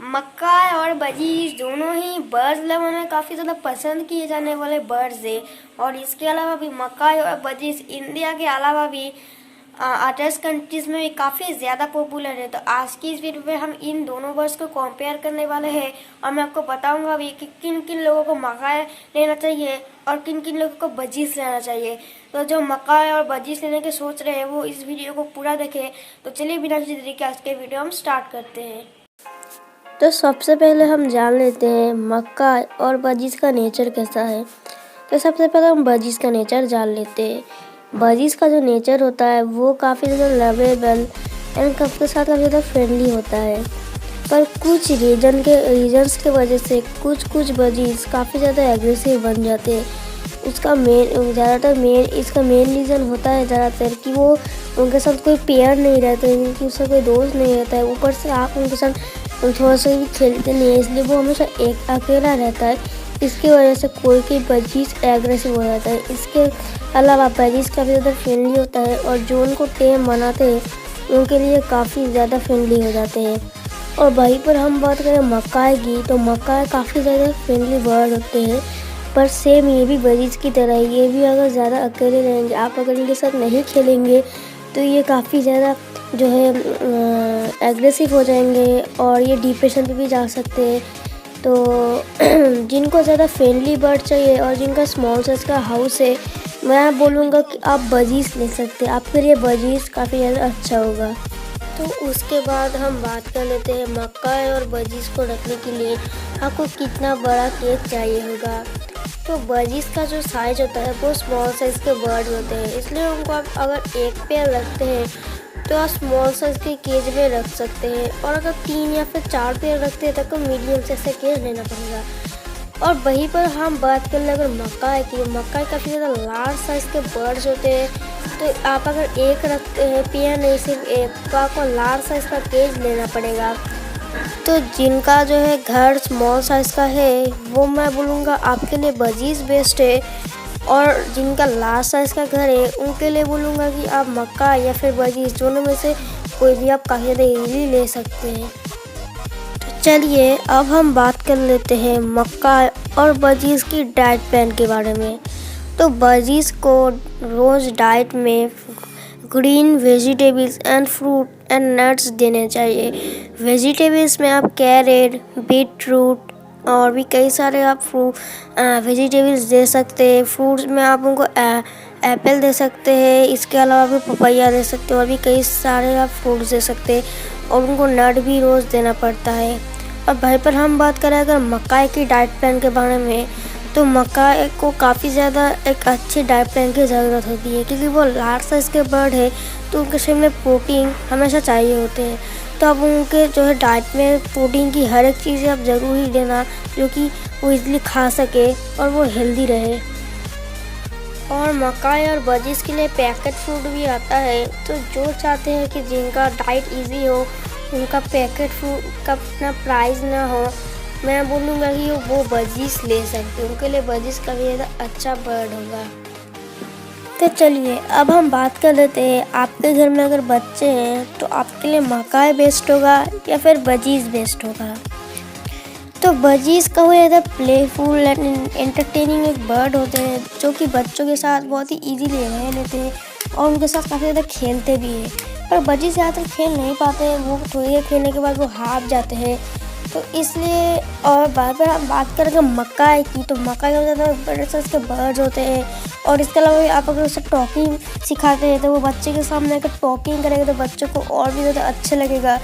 मक्का और बजीज दोनों ही birds lover में काफ़ी ज़्यादा पसंद किए जाने वाले बर्ड्स है। और इसके अलावा भी मक्का और बजीज इंडिया के अलावा भी अदर्स कंट्रीज़ में भी काफ़ी ज़्यादा पॉपुलर है। तो आज की इस वीडियो में हम इन दोनों बर्ड्स को कंपेयर करने वाले हैं और मैं आपको बताऊंगा भी कि किन किन लोगों को मक्का लेना चाहिए और किन किन लोगों को बजीज लेना चाहिए। तो जो मक्का और बजीज लेने के सोच रहे हैं वो इस वीडियो को पूरा देखें। तो चलिए बिना किसी देरी के आज के वीडियो हम स्टार्ट करते हैं। तो सबसे पहले हम जान लेते हैं मक्का और बजीज का नेचर कैसा है। तो सबसे पहले हम बजीज का नेचर जान लेते हैं। बजीज का जो नेचर होता है वो काफ़ी ज़्यादा लवेबल एंड सबके साथ काफ़ी ज़्यादा फ्रेंडली होता है। पर कुछ रीजन्स के वजह से कुछ बजीज काफ़ी ज़्यादा एग्रेसिव बन जाते हैं। इसका मेन रीज़न होता है ज़्यादातर कि वो उनके साथ कोई पेयर नहीं रहता है, क्योंकि उसका कोई दोस्त नहीं रहता है। ऊपर से आप उनके साथ थोड़ा सा भी खेलते नहीं है, इसलिए वो हमेशा एक अकेला रहता है। इसकी वजह से कोई बजीज एग्रेसिव हो जाता है। इसके अलावा बजीज काफ़ी ज़्यादा फ्रेंडली होता है और जो उनको टेम बनाते हैं उनके लिए काफ़ी ज़्यादा फ्रेंडली हो जाते हैं। और वहीं पर हम बात करें मक्का की, तो मक्का काफ़ी ज़्यादा फ्रेंडली बर्ड होते हैं। पर सेम ये भी बजीज की तरह है, ये भी अगर ज़्यादा अकेले रहेंगे, आप अगर इनके साथ नहीं खेलेंगे तो ये काफ़ी ज़्यादा जो है एग्रेसिव हो जाएंगे और ये डिप्रेशन पे भी जा सकते हैं। तो जिनको ज़्यादा फ्रेंडली बर्ड चाहिए और जिनका स्मॉल साइज़ का हाउस है, मैं बोलूँगा कि आप बजीज ले सकते हैं, आपके लिए बजीज काफ़ी ज़्यादा अच्छा होगा। तो उसके बाद हम बात कर लेते हैं मक्का और बजीज को रखने के लिए आपको कितना बड़ा केज चाहिए होगा। तो बजीज का जो साइज़ होता है वो स्मॉल साइज़ के बर्ड होते हैं, इसलिए उनको आप अगर एक पेयर रखते हैं तो आप स्मॉल साइज़ के केज में रख सकते हैं। और अगर 3 या फिर 4 पेयर रखते हैं तब तो मीडियम साइज़ का केज लेना पड़ेगा। और वहीं पर हम बात कर ले अगर मक्का है कि मक्का काफ़ी ज़्यादा लार्ज साइज़ के बर्ड्स होते हैं। तो आप अगर एक रखते हैं पेयर नहीं सिर्फ एक, तो आपको लार्ज साइज़ का केज लेना पड़ेगा। तो जिनका जो है घर स्मॉल साइज़ का है वो मैं बोलूँगा आपके लिए बजीज बेस्ट है। और जिनका लार्ज साइज़ का घर है उनके लिए बोलूँगा कि आप मक्का या फिर बजीज दोनों में से कोई भी आप काफ़ी ज़्यादा ईज़िली ले सकते हैं। तो चलिए अब हम बात कर लेते हैं मक्का और बजीज की डाइट प्लान के बारे में। तो बजीज को रोज़ डाइट में green vegetables and fruit and nuts देने चाहिए। वेजिटेबल्स में आप कैरेट, बीटरूट और भी कई सारे आप वेजिटेबल्स दे सकते हैं। फ्रूट्स में आप उनको एप्पल दे सकते हैं, इसके अलावा भी पपैया दे सकते हैं और भी कई सारे आप फ्रूट्स दे सकते हैं। और उनको नट भी रोज़ देना पड़ता है। और भाई पर हम बात करें अगर मक्का की डाइट प्लान के बारे में, तो मक्का को काफ़ी ज़्यादा एक अच्छी डाइट प्लान की ज़रूरत होती है, क्योंकि वो लार्ज साइज़ के बर्ड है तो उनके शरीर में प्रोटीन हमेशा चाहिए होते हैं। तो अब उनके जो है डाइट में प्रोटीन की हर एक चीज़ें आप ज़रूर ही देना, जो कि वो इजीली खा सके और वो हेल्दी रहे। और मक्का और बजीज के लिए पैकेट फूड भी आता है। तो जो चाहते हैं कि जिनका डाइट इजी हो, उनका पैकेट फूड का इतना प्राइस ना हो, मैं बोलूँगा कि वो बजीज ले सकते हैं, उनके लिए बजीज काफ़ी ज़्यादा अच्छा बर्ड होगा। तो चलिए अब हम बात कर लेते हैं आपके घर में अगर बच्चे हैं तो आपके लिए मक्का बेस्ट होगा या फिर बजीज बेस्ट होगा। तो बजीज का वो ज़्यादा प्लेफुल एंड एंटरटेनिंग एक बर्ड होते हैं, जो कि बच्चों के साथ बहुत ही इजीली रह लेते हैं और उनके साथ काफ़ी ज़्यादा खेलते भी हैं। पर बजीज ज़्यादातर खेल नहीं पाते हैं, वो थोड़ी देर खेलने के बाद वो हार जाते हैं। तो इसलिए और बार हम बात करेंगे मक्का की, तो मक्का के ज़्यादा बड़े साइज़ के बर्ड्स होते हैं। और इसके अलावा आप अगर उसे टॉकिंग सिखाते हैं तो वो बच्चे के सामने अगर टॉकिंग करेंगे तो बच्चों को और भी ज़्यादा अच्छा लगेगा।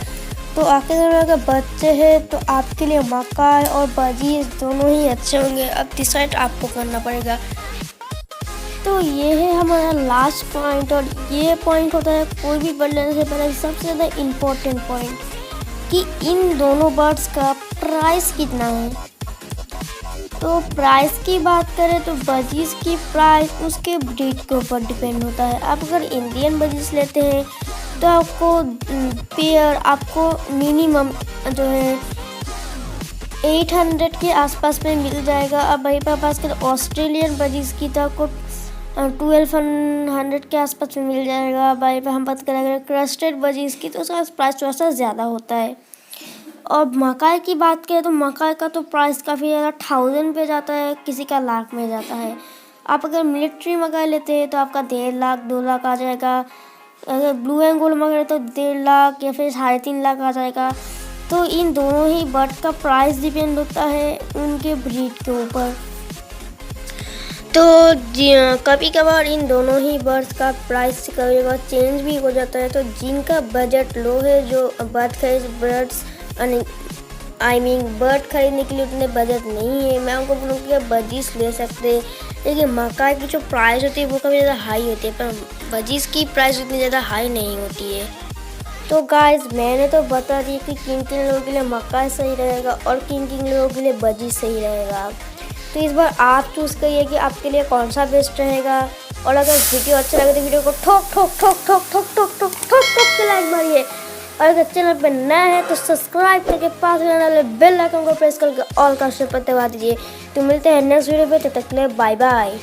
तो आपके घर में अगर बच्चे हैं तो आपके लिए मक्का और बजीज दोनों ही अच्छे होंगे। अब डिसाइड आपको करना पड़ेगा। तो ये है हमारा लास्ट पॉइंट, और ये पॉइंट होता है कोई भी बर्ड लेने से पहले सबसे ज़्यादा इम्पोर्टेंट पॉइंट, कि इन दोनों बर्ड्स का प्राइस कितना है। तो प्राइस की बात करें तो बजीज की प्राइस उसके ब्रीड के ऊपर डिपेंड होता है। आप अगर इंडियन बजीज लेते हैं तो आपको पेयर आपको मिनिमम जो है 800 के आसपास में मिल जाएगा। अब वहीं पर बात करें ऑस्ट्रेलियन बजीज की तो आपको 1200 के आसपास में मिल जाएगा। वहीं पर हम बात करें अगर क्रस्टेड बजीज की तो उसका प्राइस थोड़ा सा ज़्यादा होता है। और मकाई की बात करें तो मकाई का तो प्राइस काफ़ी ज़्यादा 1000 पे जाता है, किसी का लाख में जाता है। आप अगर मिलिट्री मकाई लेते हैं तो आपका 1.5 लाख 2 लाख आ जाएगा। अगर ब्लू एंड गोल्ड मकाई तो 1.5 लाख या फिर 3.5 लाख आ जाएगा। तो इन दोनों ही बर्ड का प्राइस डिपेंड होता है उनके ब्रीड के ऊपर। तो कभी कभार इन दोनों ही बर्ड्स का प्राइस कभी कभार चेंज भी हो जाता है। तो जिनका बजट लो है, जो बर्ड खरीदने के लिए उतने बजट नहीं है, मैं उनको बोलूँगी कि बजीज ले सकते हैं। लेकिन मकाई की जो प्राइस होती है वो काफ़ी ज़्यादा हाई होती है, पर बजीज की प्राइस उतनी ज़्यादा हाई नहीं होती है। तो गाइस मैंने तो बता दी कि किन किन लोगों के लिए मकाई सही रहेगा और किन किन लोगों के लिए बजीज सही रहेगा। तो इस बार आप चूज़ करिए कि आपके लिए कौन सा बेस्ट रहेगा। और अगर वीडियो अच्छा लगे तो वीडियो को ठोक ठोक ठोक ठोक ठोक ठोक ठोक ठोक ठोक के लाइक मारिए। और अगर चैनल पर नया है तो सब्सक्राइब करके पास में वाले बेल आइकन को प्रेस करके ऑल का ऑप्शन पर दबा दीजिए। तो मिलते हैं नेक्स्ट वीडियो पे, तब तक के लिए बाय बाय।